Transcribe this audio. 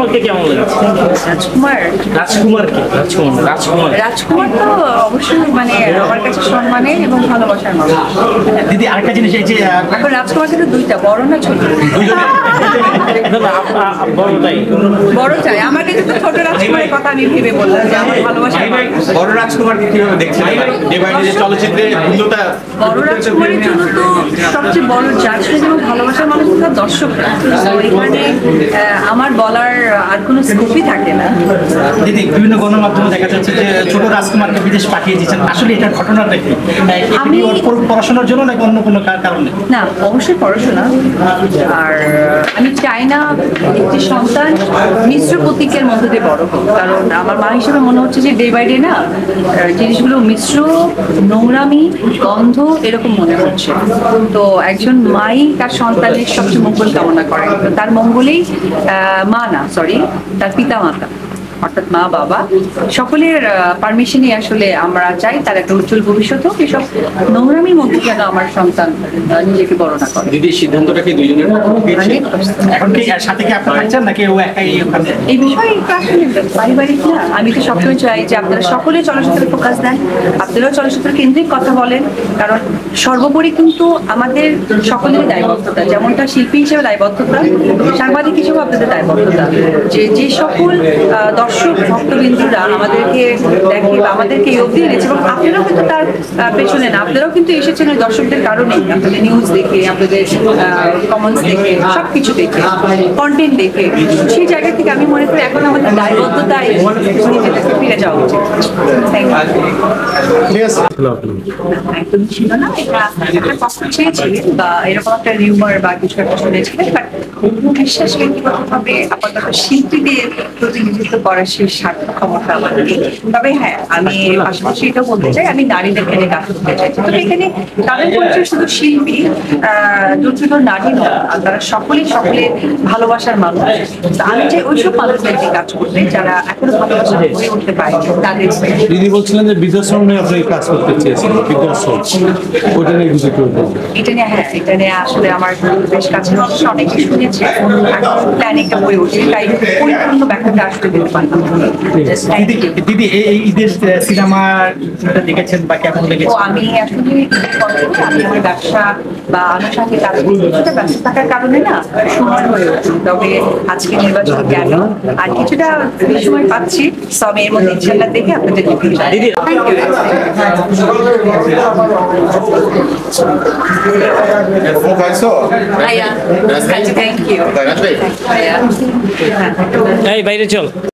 রাজকুমারকে কেমন লেগেছে? রাজকুমার রাজকুমার তো অবশ্যই মানে আমার কাছে সম্মানের এবং ভালোবাসার মানুষ। দিদি আরেকটা জিনিস এই যে এখন রাজকুমার কিন্তু দুইটা, বড় না ছোট? বড়টাই। বড়টাই। আমার কাছে তো ছোট রাজকুমারের কথা আমি ভেবে বললাম যে আমার ভালোবাসার মানুষ। বড় রাজকুমারকে কিভাবে দেখছেন ডে বাই ডে চলচ্চিত্রে ভিন্নতা? বড় রাজকুমারের জন্য তো সবচেয়ে বড় জাজ এবং ভালোবাসার মানুষ তো দর্শকরা। তো এখানে আমার বলার আর কোনো স্কোপই থাকে না। দিদি বিভিন্ন গণমাধ্যমে দেখা যাচ্ছে যে ছোট রাজকুমারকে বিদেশ পাঠিয়ে দিয়েছেন, আসলে এটা ঘটনাটা কি? আমি পড়াশোনার জন্য নাকি অন্য কোনো কারণে? না, অবশ্যই পড়াশোনা। আর আমি চাই না একটি সন্তান মিশ্র প্রতীকের মধ্যে দিয়ে বড় হোক, কারণ আমার মা হিসেবে মনে হচ্ছে যে ডে বাই ডে না জিনিসগুলো মিশ্র, নোংরামি, গন্ধ এরকম মনে হচ্ছে। তো একজন মাই তার সন্তানের সবচেয়ে মঙ্গল কামনা করেন, তো তার মঙ্গলেই তার পিতা মাতা অর্থাৎ মা বাবা সকলের পারমিশনই আসলে আমরা চাই তার একটা উজ্জ্বল ভবিষ্যৎ হোক। এসব নোংরামির মধ্যে যেন আমার সন্তান নিজেকে বড় না করে। দিদির সিদ্ধান্তটা কি দুইজনের? এখন কি সাথে কি আপনারা থাকছেন নাকি ও একাই? এই বিষয়ে আসলে পারিবারিক না, আমি তো সবসময় চাই যে আপনারা সকলে চলচ্চিত্রে ফোকাস দেন, আপনারাও চলচ্চিত্র কেন্দ্রিক কথা বলেন, কারণ সর্বোপরি কিন্তু আমাদের সকলেরই দায়বদ্ধতা, যেমনটা শিল্পী হিসেবে দায়বদ্ধতা, সাংবাদিক হিসেবে আপনাদের দায়বদ্ধতা যে সকল দর্শক ভক্তবিন্দুরা আমাদেরকে দেখে বা আমাদেরকে অবধি এনেছে, এবং আপনারাও কিন্তু তার পেছনে না, আপনারাও কিন্তু এসেছেন ওই দর্শকদের কারণেই, আপনাদের নিউজ দেখে, আপনাদের কমেন্টস দেখে, সবকিছু দেখে, কন্টেন্ট দেখে। সেই জায়গা থেকে আমি মনে করি এখন আমাদের দায়বদ্ধতায় নিজেদেরকে ফিরে যাওয়া উচিত। একদম ছিল না, এটা একটা কষ্ট চেয়েছিলেন বা এরকম একটা রিউমার বা কিছু একটা শুনেছিলেন, বাট বিশ্বাস ব্যক্তিগতভাবে আপাতত শিল্পীদের প্রতিনিধিত্ব করার সেই সার্থক ক্ষমতা আমার নেই। তবে হ্যাঁ, আমি পাশাপাশি এটা বলতে চাই, আমি নারীদেরকে নিয়ে কাজ করতে চাইছি। তবে এখানে তাদের পরিচয় শুধু শিল্পী, দুর্যোগ নারী নয়, তারা সকলের ভালোবাসার মানুষ। আমি যে ওইসব মানুষদেরকে কাজ করতে যারা এখনো ভালোবাসা হয়ে উঠতে পারে তাদের। দিদি বলছিলেন যে বৃদ্ধাশ্রম নিয়ে আপনি কাজ করতে চেয়েছেন, বৃদ্ধাশ্রম ওটা নিয়ে কিছু করবেন? এটা নিয়ে আসলে আমার বেশ কাছের মানুষ অনেকে শুনেছে, প্ল্যানিংটা হয়ে উঠছে, তাই পরিপূর্ণ ব্যাখ্যাটা আসলে দিতে পারলাম। দিদি এই ঈদের সিনেমা দেখেছেন বা কেমন লেগেছে? আমি আসলে আমি আমার ব্যবসা বা আনুষঙ্গিক কিছুটা ব্যস্ত থাকার কারণে না সময় হয়ে উঠছে। তবে আজকে নির্বাচন গেল, আর কিছুটা সময় পাচ্ছি, সব এর মধ্যে ইনশাআল্লাহ দেখে আপনাদের থ্যাংক ইউ। এই বাইরে চল।